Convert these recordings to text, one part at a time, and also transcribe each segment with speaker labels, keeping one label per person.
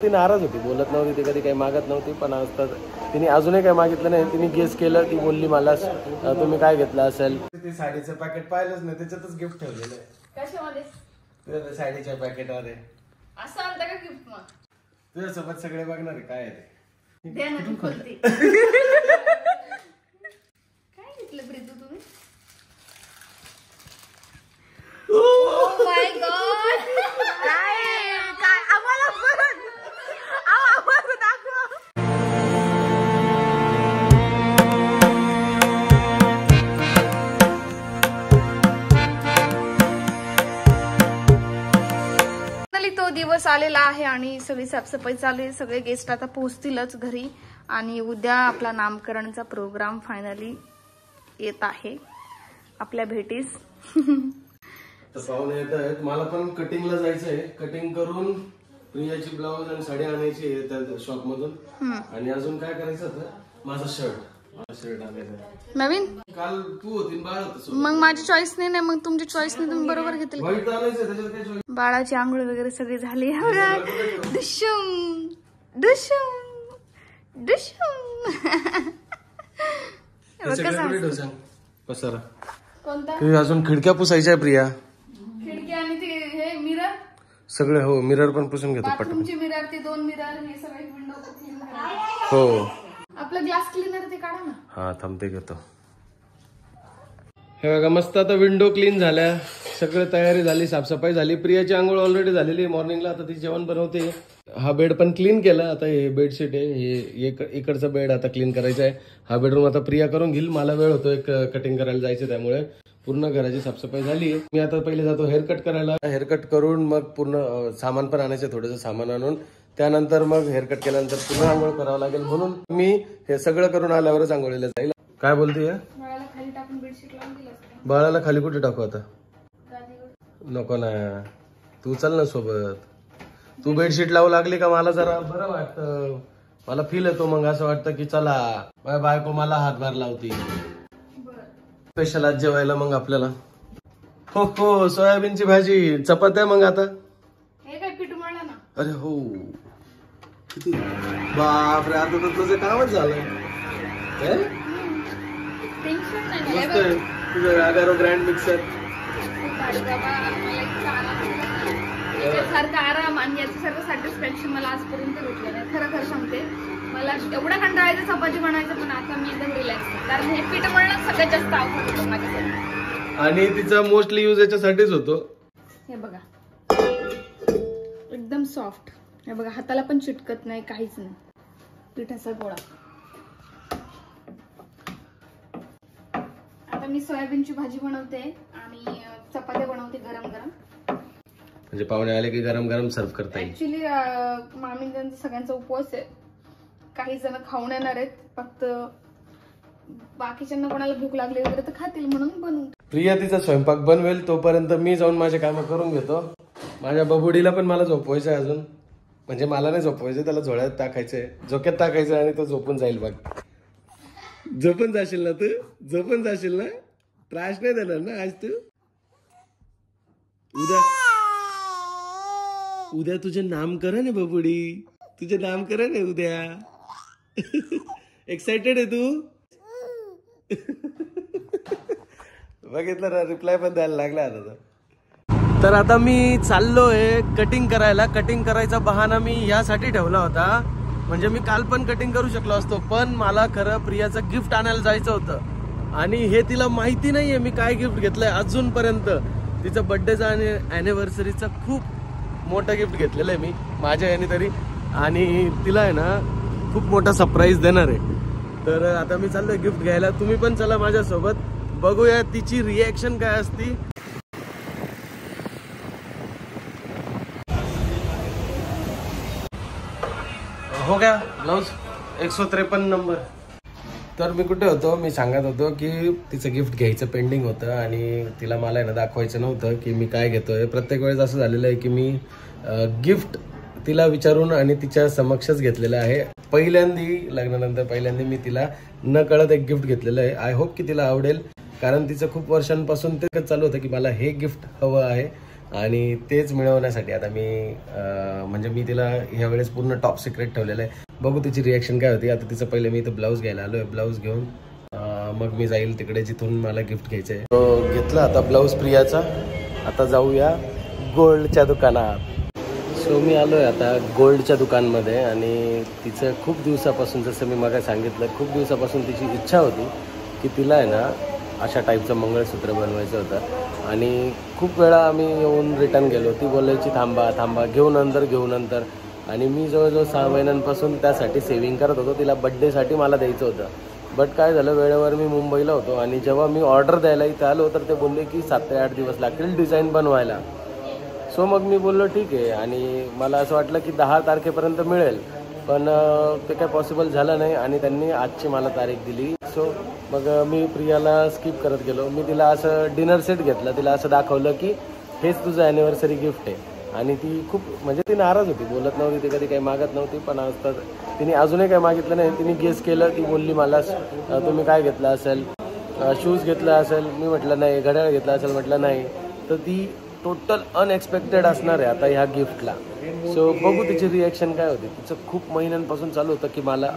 Speaker 1: ती नाराज होती, बोलत नव्हती, ती कधी काही मागत नव्हती. पण असतात तिने अजूनही काही मागितलं नाही. तिने गेस केलं, ती बोलली मला तुम्ही काय घेतलं असेल. ते साडीचं पॅकेट पाहिलंच नाही, त्याच्यातच गिफ्ट ठेवलेलं आहे.
Speaker 2: कशामध्ये?
Speaker 1: तुझ्या साडीच्या पॅकेटमध्ये.
Speaker 2: असं आणतं का गिफ्ट? मग
Speaker 1: तुझ्यासोबत सगळे बघणार आहे काय आहे ते.
Speaker 2: द्या ना, खोलते. काय घेतलं प्रीतू तुम्ही? Oh my God. काय आम्हाला परत आम्हाला दाखवा. तो दिवस आलेला आहे आणि सगळी साफसफाई चालू आहे. सगळे गेस्ट आता पोहोचतीलच घरी आणि उद्या आपला नामकरणचा प्रोग्राम फायनली येत आहे आपल्या भेटीस.
Speaker 1: तर पाहुणे येत आहेत. मला पण कटिंगला जायचंय. कटिंग करून प्रियाची ब्लाऊज आणि साडी आणायची आहे त्या शॉप मधून. आणि अजून काय करायचं होतं, माझा शर्ट आणायचा
Speaker 2: नवीन.
Speaker 1: काल तू होती, बाळ होतं.
Speaker 2: मग माझी चॉईस नाही, मग तुमची चॉईस नाही, तुम्ही बरोबर घेतली.
Speaker 1: व्हाईट आणायचं, त्याच्यात काय चॉईस.
Speaker 2: बाळाची आंघोळ वगैरे सगळी झाली. दुशुम दुशुम दुशुम.
Speaker 1: पसारा
Speaker 2: कोणता?
Speaker 1: अजून खिडक्या पुसायच्या प्रिया.
Speaker 2: खिडकी आणि ते हे मिरर
Speaker 1: सगळे. हो, मिरर पण पुसून घेतो पटकन.
Speaker 2: बाथरूमचे मिरर, ते 2 मिरर, हे सगळे विंडो क्लीन करा.
Speaker 1: हो,
Speaker 2: आपलं ग्लास क्लीनर ते काढा ना.
Speaker 1: हा थांबते घेतो. हे बघा मस्त आता विंडो क्लीन झाल्या, सगळं तयारी झाली, साफसफाई झाली. प्रियाची आंघोळ ऑलरेडी झालेली मॉर्निंगला. आता ती जेवण बनवते. हा बेड पण क्लीन केला. आता हे बेडशीट आहे, हे इकडचा बेड आता क्लीन करायचा आहे. हा बेडरूम आता प्रिया करून घेईल. मला वेळ होतो एक कटिंग करायला जायचं, त्यामुळे पूर्ण घराची साफसफाई झाली. मी आता पहिले जातो हेअरकट करायला. हेअरकट करून मग पूर्ण सामान पण आणायचं, थोडंसं सामान आणून त्यानंतर मग हेअरकट केल्यानंतर पुन्हा आंघोळ करावं लागेल. म्हणून मी हे सगळं करून आल्यावरच आंघोळीला जाईल. काय बोलतेय?
Speaker 2: बाळाला खाली टाकून बेडशीट लावून दिलं असतं.
Speaker 1: बाळाला खाली कुठे टाकू आता? नको ना, तू चल ना सोबत. तू बेडशीट लावू लागली का मला जरा बरं वाटतं. मला फील येतो, मग असं वाटतं की चला माझ्या बायको मला हातभार लावती. स्पेशल आज जेवायला मग आपल्याला हो हो सोयाबीनची भाजी, चपात्या. मग आता
Speaker 2: हे काय पीठ मळलं ना.
Speaker 1: अरे हो, किती बापरे, आता तर तुझं कामच झालंय.
Speaker 2: टेन्शन नाही.
Speaker 1: मस्त आहे तुझं अगारो ग्रँड मिक्सर.
Speaker 2: याच्यासारखं आराम आणि याच्यासारखं सॅटिस्फॅक्शन मला आजपर्यंत भेटलं नाही. खरं खरं सांगते, मला एवढा कंटाळायचं चपाती बनायचं, पण आता मी एकदम रिलॅक्स. कारण हे पीठ मळणं सगळ्यात जास्त अवघड होतं माझ्यासाठी.
Speaker 1: आणि तिचा मोस्टली यूज याच्यासाठीच होतो.
Speaker 2: हे बघा एकदम सॉफ्ट. हे बघा हाताला पण चिटकत नाही, काहीच नाही. पिठाचा गोळा. आता मी सोयाबीनची भाजी बनवते आणि चपात्या बनवते गरम गरम.
Speaker 1: म्हणजे पाहुणे आले की गरम गरम सर्व करता येईल.
Speaker 2: ऍक्च्युली मामींचा सगळ्यांचा उपवास आहे. काही जण खाऊन येणार आहेत, फक्त बाकीच्यांना कोणाला भूक लागली वगैरे तर खातील म्हणून बनवून.
Speaker 1: प्रिया तिचा स्वयंपाक बनवेल तोपर्यंत मी जाऊन माझे कामं करून घेतो. माझ्या बबुडीला पण मला झोपवायचं आहे अजून. म्हणजे मला नाही झोपवायचं, त्याला झोळ्यात टाकायचंय, झोक्यात टाकायचं आणि तो झोपून जाईल. बघ, झोपून जाशील ना तू? झोपून जाशील ना? त्रास नाही देणार ना आज तू? उद्या तुझे नामकरण आहे बबुडी, तुझे नामकरण आहे उद्या. एक्साइटेड आहे तू? बघितलं ना, रिप्लाय पण द्यायला लागला आता. तर आता मी चाललोय कटिंग करायला. कटिंग करायचा बहाणा मी यासाठी ठेवला होता, म्हणजे मी काल पण कटिंग करू शकलो असतो, पण मला खरं प्रियाचं गिफ्ट आणायला जायचं होतं. आणि हे तिला माहिती नाहीये मी काय गिफ्ट घेतलंय अजूनपर्यंत. तिचं बर्थडेचं आणि अॅनिव्हर्सरीचं खूप मोठं गिफ्ट घेतलेलं आहे मी माझ्या याने तरी. आणि तिला आहे ना खूप मोठा सरप्राईज देणार आहे. तर आता मी चाललोय गिफ्ट घ्यायला. तुम्ही पण चला माझ्यासोबत, बघूया तिची रिएक्शन काय असती. हो गया ब्लाउज 153 नंबर. तर मी कुठे होतो, मी सांगत होतो की तिचं गिफ्ट घ्यायचं पेंडिंग होतं आणि तिला मला ना दाखवायचं नव्हतं की मी काय घेतोय. प्रत्येक वेळेस असं झालेलं आहे की मी गिफ्ट तिला विचारून आणि तिच्या समक्षच घेतलेलं आहे. लग्नानंतर पहिल्यांदा मी तिला न कळत एक गिफ्ट घेतलेलं आहे. आय होप की तिला आवडेल, कारण तिचं खूप वर्षांपासून ते चालू होतं की मला हे गिफ्ट हवं आहे. आणि तेच मिळवण्यासाठी आता मी म्हणजे मी तिला ह्या वेळेस पूर्ण टॉप सिक्रेट ठेवलेलं आहे. बघू तिची रिॲक्शन काय होती. आता तिचं पहिले मी इथं ब्लाऊज घ्यायला आलो आहे. ब्लाऊज घेऊन मग मी जाईल तिकडे जिथून मला गिफ्ट घ्यायचं आहे. तो घेतला आता ब्लाऊज प्रियाचा. आता जाऊया गोल्डच्या दुकानात. सो मी आलो आहे आता गोल्डच्या दुकानमध्ये आणि तिचं खूप दिवसापासून, जसं मी मग सांगितलं, खूप दिवसापासून तिची इच्छा होती की तिला आहे ना अशा टाईपचं मंगळसूत्र बनवायचं होतं. आणि खूप वेळा आम्ही येऊन रिटर्न गेलो. ती बोलायची थांबा थांबा, घेऊ नंतर. आणि मी जवळजवळ 6 महिन्यांपासून त्यासाठी सेविंग करत होतो. तिला बड्डेसाठी मला द्यायचं होतं. बट काय झालं, वेळेवर मी मुंबईला होतो आणि जेव्हा मी ऑर्डर द्यायला इथं आलो तर ते बोलले की 7 ते 8 दिवस लागतील डिझाईन बनवायला. सो मग मी बोललो ठीक आहे. आणि मला असं वाटलं की 10 तारखेपर्यंत मिळेल, पण ते काय पॉसिबल झालं नाही आणि त्यांनी आजची मला तारीख दिली. सो मग मी प्रियाला स्किप करत गेलो. मी तिला असं डिनर सेट घेतला. तिला असं दाखवलं की हेच तुझं ॲनिव्हर्सरी गिफ्ट आहे. आणि ती खूप म्हणजे ती नाराज होती, बोलत नव्हती, ती कधी काही मागत नव्हती. पण असतात तिने अजूनही काही मागितलं नाही. तिने गेस केलं. ती बोलली मला तुम्ही काय घेतलं असेल, शूज घेतला असेल. मी म्हटलं नाही. घड्याळ घेतला असेल, म्हटलं नाही. तर ती टोटल अनएक्सपेक्टेड असणार आहे आता ह्या गिफ्टला. सो बघू तिची रिॲक्शन काय होती. तिचं खूप महिन्यांपासून चालू होतं की मला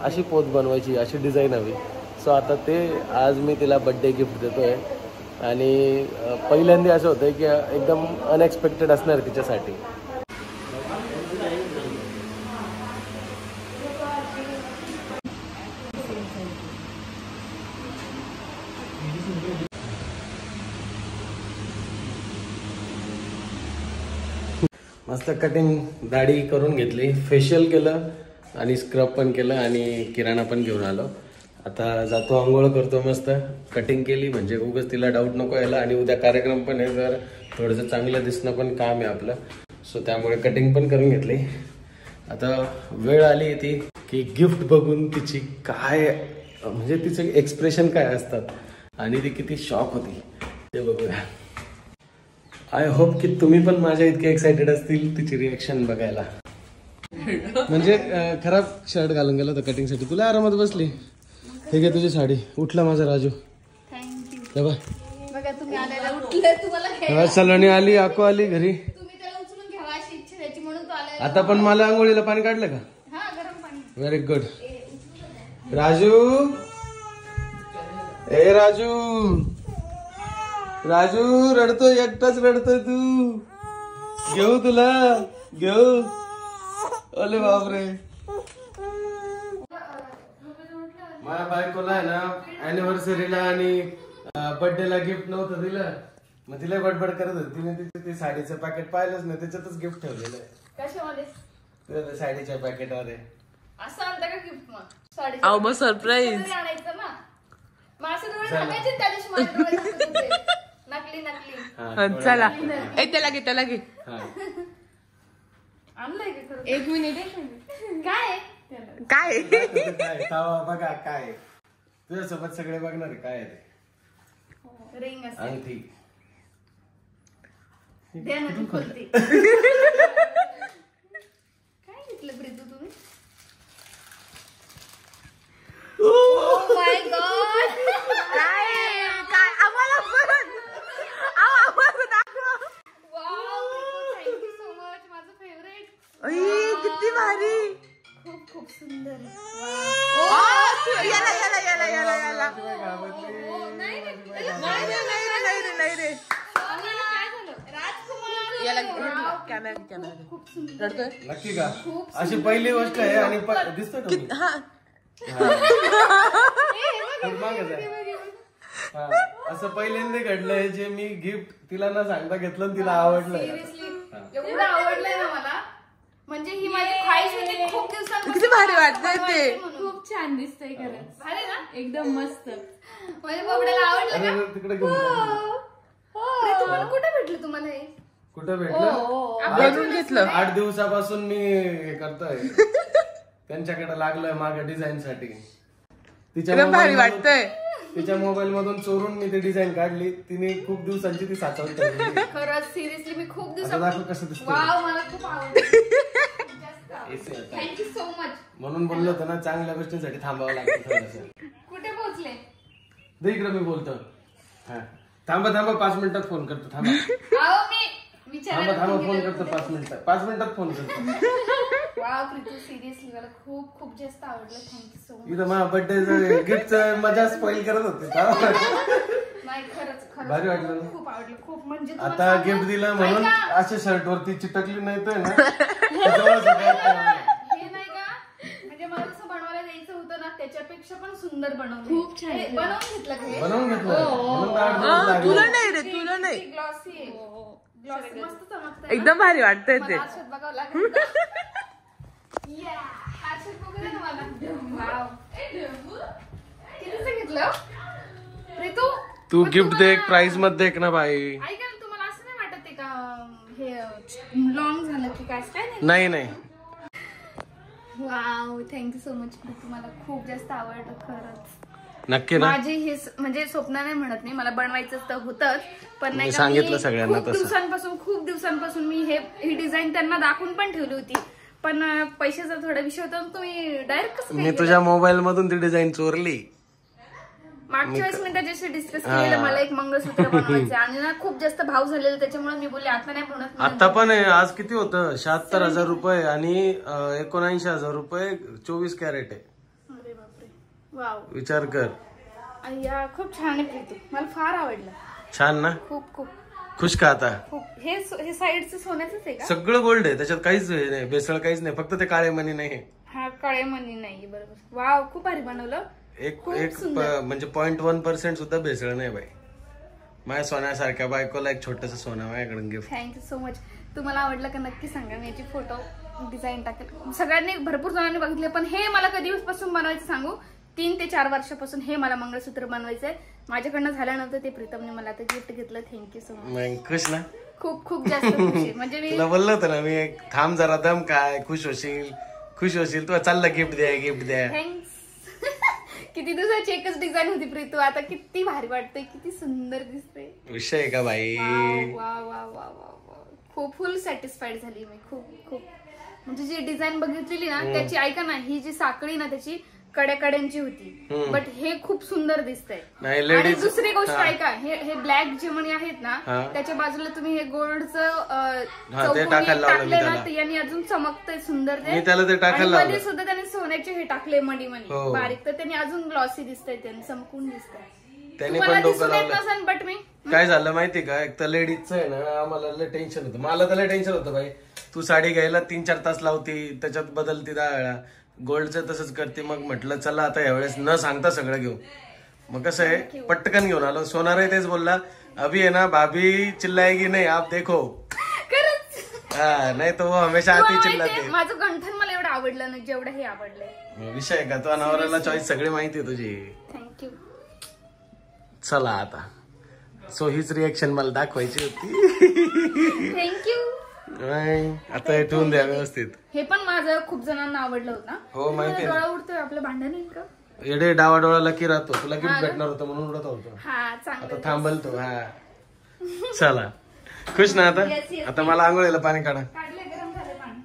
Speaker 1: अशी पोच बनवायची, अशी डिझाईन हवी. सो आता ते आज मी तिला बड्डे गिफ्ट देतो आहे. आणि पहिल्यांदा असं होतं की एकदम अनएक्सपेक्टेड असणार तिच्यासाठी. मस्त कटिंग दाढी करून घेतली, फेशियल केलं आणि स्क्रब पण केलं आणि किराणा पण घेऊन आलो. आता जातो, आंघोळ करतो, मस्त कटिंग केली म्हणजे उगाच तिला डाऊट नको यायला. आणि उद्या कार्यक्रम पण आहे, तर थोडंसं चांगलं दिसणं पण काम आहे आपलं. सो त्यामुळे कटिंग पण करून घेतली. आता वेळ आली ती की गिफ्ट बघून तिची काय म्हणजे तिचे एक्सप्रेशन काय असतात आणि ती किती शॉक होती ते बघूया. आय होप की तुम्ही पण माझ्या इतके एक्साइटेड असतील तिची रिएक्शन बघायला. म्हणजे खराब शर्ट घालून गेलो होतं कटिंगसाठी, तुला आरामात बसली. हे घे तुझी साडी. उठला माझा राजू.
Speaker 2: थँक्यू. बघा तुम्ही आलेला उठले, तुम्हाला
Speaker 1: सलोनी आली, आको आली घरी.
Speaker 2: तुम्ही त्याला उचलून घ्यावा अशी इच्छा त्याची म्हणून तो आला.
Speaker 1: आता पण मला आंघोळीला पाणी काढलं का?
Speaker 2: हा, गरम पाणी.
Speaker 1: Very good. राजू, ए राजू, राजू रडतोय, एकटाच रडतोय तू. घेऊ तुला, घेऊ. अरे बापरे. माझ्या बायकोला आहे ना अॅनिव्हर्सरीला आणि बर्थडेला गिफ्ट नव्हतं दिलं. मग तिला बडबड करत होती. तिने तिचे साडीचं पॅकेट पाहिलंच नाही, त्याच्यातच गिफ्ट ठेवलेलं आहे.
Speaker 2: कशामध्ये?
Speaker 1: तुझ्या साडीच्या पॅकेटमध्ये.
Speaker 2: असं आणता का गिफ्ट? मग साडी
Speaker 3: मग सरप्राईज
Speaker 2: आणायचं ना. माझं डोळे सांगायचे त्या दिवशी, माझे डोळे दिसत होते. नकली.
Speaker 3: चला त्याला घे.
Speaker 2: आणलंय का खरं?
Speaker 3: 1 मिनिट.
Speaker 2: काय
Speaker 3: काय
Speaker 1: बघा काय तुझ्यासोबत सगळे बघणार आहे काय ते.
Speaker 2: रिंग असेल.
Speaker 1: अंगठी.
Speaker 2: द्या ना तू खोलती. काय घेतलं प्रीतू तुम्ही? Oh my God.
Speaker 3: काय आम्हाला दाखव.
Speaker 2: Wow, thank you so much. माझं फेवरेट.
Speaker 3: किती भारी.
Speaker 2: खूप सुंदर.
Speaker 3: याला नाही रे.
Speaker 1: नक्की का? अशी पहिली गोष्ट आहे आणि दिसतोय का? असं पहिल्यांदा घडलंय जे मी गिफ्ट तिला न सांगता घेतलं, तिला आवडलंय.
Speaker 2: एवढं आवडलंय ना मला, म्हणजे ही माझी ख्वाहिश होती खूप दिवसांपासून.
Speaker 3: किती भारी वाटतंय ते.
Speaker 2: खूप छान दिसतंय खरंच. भारी ना?
Speaker 3: एकदम मस्त.
Speaker 2: माझ्या बाबड्याला आवडलं का?
Speaker 1: तिकडे घेऊन
Speaker 2: तुम्हाला कुठे भेटलं? तुम्हाला हे
Speaker 1: कुठं भेटलं?
Speaker 3: बनवून घेतलं.
Speaker 1: 8 दिवसापासून मी हे करतोय. त्यांच्याकडे लागलोय मागे डिझाईन साठी.
Speaker 3: भारी वाटतंय.
Speaker 1: तिच्या मोबाईल मधून चोरून मी ती डिझाईन काढली. तिने खूप दिवसांची ती साचवून ठेवली.
Speaker 2: खरंच सिरियसली मी खूप
Speaker 1: दिवसांपासून कसं दिसतं.
Speaker 2: वाव, मला खूप आवडलं. Thank you so much.
Speaker 1: म्हणून बोललो होतो ना, चांगल्या गोष्टींसाठी थांबावं लागतं थोडंसं.
Speaker 2: कुठे पोहोचले?
Speaker 1: दे इकडे, मी बोलतो. थांबा 5 मिनिटात फोन करतो. थांबा.
Speaker 2: अहो मी
Speaker 1: थांबा फोन करतो 5 मिनिटात फोन करतो.
Speaker 2: वाव प्रीतू सिरियसली मला खूप खूप जास्त आवडलं. Thank you so much.
Speaker 1: इथं माझ्या बर्थडे गिफ्टचं मजा स्पॉइल करत होते.
Speaker 2: नाही खरंच
Speaker 1: भारी वाटलं ना?
Speaker 2: खूप आवडलं खूप. म्हणजे
Speaker 1: आता गिफ्ट दिलं म्हणून अशा शर्ट वरती चिटकली नाही तर ना
Speaker 2: हे नाही का म्हणजे मला कसं बनवायला द्यायचं होतं ना त्याच्यापेक्षा पण सुंदर बनवलं. खूप छान बनवून घेतलं का हे?
Speaker 1: बनवून घेतलं म्हणून 8 दिवस लागले.
Speaker 3: तुला नाही रे, तुला नाही.
Speaker 2: ग्लॉसी आहे. ग्लॉसी मस्त चमकतंय.
Speaker 3: एकदम भारी वाटतंय ते.
Speaker 2: मला आरशात बघावं लागेल. आरशात बघू दे ना मला. वाव. कितीचं घेतलं प्रीतू?
Speaker 1: तू गिफ्ट दे, प्राइस मध्ये देख ना बाई.
Speaker 2: ऐका ना, तुम्हाला असं नाही वाटत आहे का हे लॉंग झालं की काय
Speaker 1: नाही नाही.
Speaker 2: Wow thank you so much. तुम्हाला खूप जास्त आवडलं खरंच.
Speaker 1: नक्की ना.
Speaker 2: माझे हे म्हणजे स्वप्न नाही म्हणत नाही, मला बनवायचं तर होतच पण नाही
Speaker 1: मी
Speaker 2: का,
Speaker 1: सांगितलं सगळ्यांना तसं.
Speaker 2: खूप दिवसांपासून मी ही डिझाईन त्यांना दाखवून पण ठेवली होती पण पैशाचा थोडा विषय होता. तुम्ही डायरेक्ट कसं
Speaker 1: मी तुझ्या मोबाईल मधून ती डिझाईन चोरली.
Speaker 2: मागच्या वेळेस मी त्याच्याशी डिस्कस केलेलं मला एक मंगळसूत्र बनवायचं आणि ना खूप जास्त भाव झालेला त्याच्यामुळे मी बोलले आता नाही बनवत.
Speaker 1: आता पण आहे. आज किती होतं 76,000 रुपये आणि 79,000 रुपये 24 कॅरेट आहे.
Speaker 2: अरे बापरे. वाव
Speaker 1: विचार कर.
Speaker 2: अय्या खूप छान आहे प्रीतू. मला फार आवडलं.
Speaker 1: छान ना.
Speaker 2: खूप खूप
Speaker 1: खुश का आता?
Speaker 2: खूप. हे साईडचं सोन्याचंच आहे का?
Speaker 1: सगळं गोल्ड आहे त्याच्यात. काहीच नाही भेसळ काहीच नाही. फक्त ते काळे मणी नाही.
Speaker 2: हा काळे मणी नाही. बरोबर. वाव खूप भारी बनवलं.
Speaker 1: एक म्हणजे 0.1% सुद्धा भेसळ नाही बाई. माझ्या सोन्यासारख्या बायकोला एक छोटस सोनं माझ्याकडून गिफ्ट.
Speaker 2: Thank you so much. तुम्हाला आवडलं का नक्की सांगा. मी याची फोटो डिझाईन टाकेल. सगळ्यांनी भरपूर जणांनी बघितले पण हे मला कधीपासून बनवायचं सांगू 3 ते 4 वर्षापासून हे मला मंगळसूत्र बनवायचंय. माझ्याकडनं झाल्यानंतर ते प्रीतमने मला आता गिफ्ट घेतलं. Thank you so much.
Speaker 1: खुश ना.
Speaker 2: खूप खूप जास्त खुश आहे. म्हणजे मी
Speaker 1: तुला बोललो होतं ना मी थांब जरा दम काय खुश होशील तुला चाललं गिफ्ट द्या.
Speaker 2: थँक्स. किती दिवसाची एकच डिझाईन होती प्रीतू. आता किती भारी वाटतंय. किती सुंदर दिसते.
Speaker 1: विषय का बाई.
Speaker 2: वा वा वा वा. खूप फुल सॅटिस्फाईड झाली मी. खूप खूप म्हणजे जी डिझाईन बघितलेली ना त्याची ऐका ना ही जी साखळी ना त्याची कड्यांची होती बट हे खूप सुंदर दिसतंय. आणि दुसरी गोष्ट ऐका हे ब्लॅक जे मणी आहेत ना त्याच्या बाजूला तुम्ही हे गोल्डचं टाकले ना तर यांनी अजून चमकतंय सुंदर ते. मध्ये सुद्धा त्याने सोन्याचे हे टाकले मणी बारीक तर त्यांनी अजून ग्लॉसी दिसतंय. त्यांनी चमकून दिसतंय.
Speaker 1: त्यांनी पण डोकं
Speaker 2: लावलं. बट मी
Speaker 1: काय झालं माहिती का एक तर लेडीजचं आहे ना आम्हाला लय टेन्शन होतं. मला तर लय टेन्शन होतं बाई. तू साडी घ्यायला 3-4 तास लावती त्याच्यात बदलती 10 वेळा. गोल्डचं तसंच करते. मग म्हटलं चला आता यावेळेस न सांगता सगळं घेऊ. मग कसं आहे पटकन घेऊन आलो. सोनार तेच बोलला अभी है ना भाभी चिल्लाएगी नहीं आप देखो. नाही तो हमेशा आती चिल्लाते.
Speaker 2: माझं गंठन मला एवढं आवडलं ना जेवढं हे आवडलंय.
Speaker 1: विषय का तो नवऱ्याला चॉईस सगळी माहिती आहे तुझी.
Speaker 2: थँक्यू.
Speaker 1: चला आता सो हीच रिएक्शन मला दाखवायची होती.
Speaker 2: थँक्यू.
Speaker 1: आता हे ठेवून द्या व्यवस्थित.
Speaker 2: हे पण माझं खूप जणांना आवडलं होतं.
Speaker 1: हो माहिती
Speaker 2: डोळा उडतोय आपलं भांडण येईल का.
Speaker 1: एडे डावा डोळा लकी राहतो. तुला गिफ्ट भेटणार होतं म्हणून उडत होतो.
Speaker 2: हा चांगलं.
Speaker 1: आता थांबल तो. हा चला खुश ना आता. आता मला आंघोळीला पाणी काढा.
Speaker 2: काढले गरम झाले पाणी.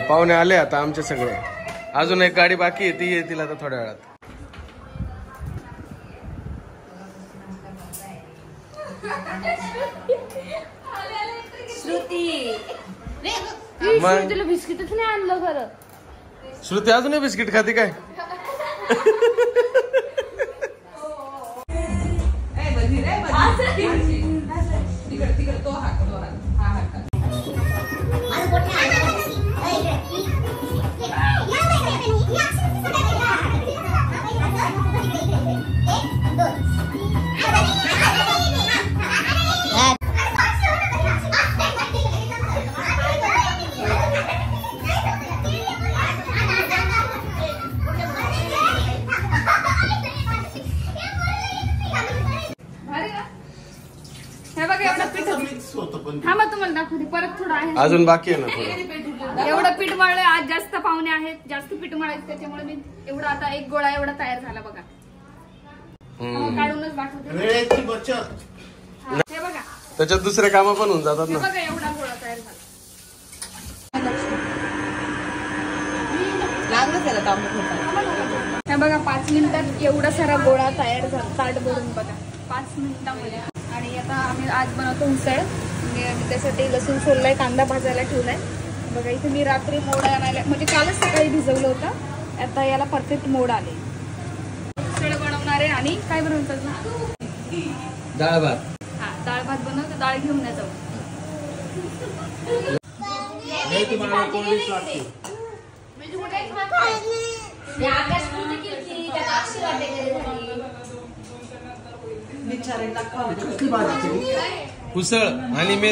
Speaker 1: पाहुणे आले आता आमचे सगळे. अजून एक गाडी बाकी आहे ती येतील आता थोड्या वेळात.
Speaker 2: मग तुला बिस्किटच नाही आणलं खरं.
Speaker 1: श्रुती अजूनही बिस्किट खाते काय.
Speaker 2: थांबा तुम्हाला दाखवते परत थोडं आहे.
Speaker 1: अजून बाकी आहे ना थोडं.
Speaker 2: एवढं पीठ मळलंय आज. जास्त पाहुणे आहेत जास्त पीठ मळायचं त्याच्यामुळे मी एवढा आता एक गोळा एवढा तयार झाला बघा. काढूनच दाखवते.
Speaker 4: वेळेची बचत.
Speaker 2: हे बघा
Speaker 1: त्याच्यात दुसरे कामं पण होऊन जातात ना.
Speaker 2: बघा एवढा गोळा तयार झाला. हे बघा 5 मिनिटात एवढा सारा गोळा तयार झाला, ताट भरून बघा 5 मिनिटामध्ये. आणि आता आम्ही आज बनवतो उसळ. मी त्यासाठी लसूण सोललाय, कांदा भाजायला ठेवलाय. बघा इथे मी रात्री मोड आणायला, म्हणजे कालच सकाळी भिजवलं होतं, आता याला परफेक्ट मोड आले. उसळ बनवणार आहे. आणि काय बनवतात?
Speaker 1: डाळ भात.
Speaker 2: हा, डाळ भात बनवतो. डाळ घेऊन या जाऊ.
Speaker 1: उसळ आणि मी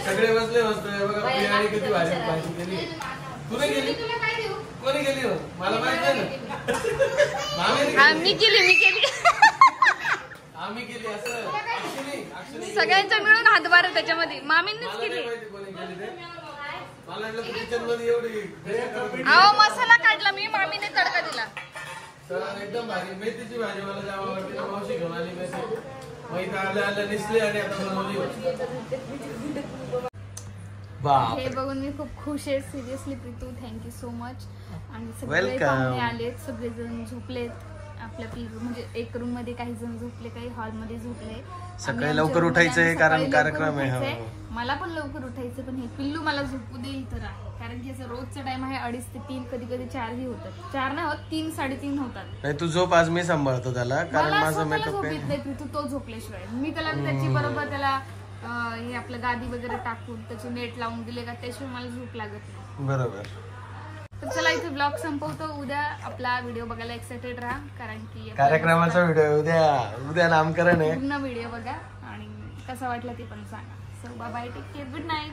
Speaker 1: सगळे बसले बसतोय बघा. बिर्याणी किती भाजी भाजी केली. तुला गेली कोणी गेली हो मला माहित नाही ना.
Speaker 2: मी केली
Speaker 1: आम्ही केली असं.
Speaker 2: सगळ्यांचा मिळून हातभार त्याच्यामध्ये. मामींनीच केली.
Speaker 1: मला वाटलं किचन मध्ये एवढी
Speaker 2: अहो मसाला काढला मी, मामीने तडका दिला.
Speaker 1: तर एकदम भारी मेथीची भाजी मला जाम आवडते. मावशी घेऊन आली मेथी. मग इथं आल्या निसली आणि आता बनवली.
Speaker 2: हे बघून मी खूप खुश आहे. Seriously Pritu, thank you so much. आणि सगळे
Speaker 1: Welcome.
Speaker 2: पाहुणे आलेत, सगळेजण झोपलेत आपल्या म्हणजे एक रूम मध्ये. काही जण झोपले, काही हॉल मध्ये झोपले.
Speaker 1: सकाळी लवकर उठायचंय कारण कार्यक्रम आहे.
Speaker 2: मला पण लवकर उठायचं, पण हे पिल्लू मला झोपू देईल तर आहे. कारण की याचा रोजचा टाइम आहे 2:30 ते 3, कधी कधी 4ही होतात. 4 नाही होत, 3 3:30 होतात.
Speaker 1: नाही तू झोप, आज मी सांभाळतो त्याला कारण
Speaker 2: मला
Speaker 1: माझा
Speaker 2: स्वतःला
Speaker 1: मेकअप
Speaker 2: झोप येत नाही प्रीतू, तो झोपल्याशिवाय. मी त्याला त्याची बरोबर त्याला हे आपलं गादी वगैरे टाकून त्याचे नेट लावून दिले का त्याशिवाय मला झोप लागत नाही.
Speaker 1: बरोबर.
Speaker 2: तर चला इथे ब्लॉग संपवतो. उद्या आपला व्हिडिओ बघायला एक्साइटेड राहा, कारण की
Speaker 1: कार्यक्रमाचा व्हिडिओ उद्या नामकरण आहे.
Speaker 2: पूर्ण व्हिडिओ बघा आणि कसा वाटला ते पण सांगा. So bye bye, take care, good night.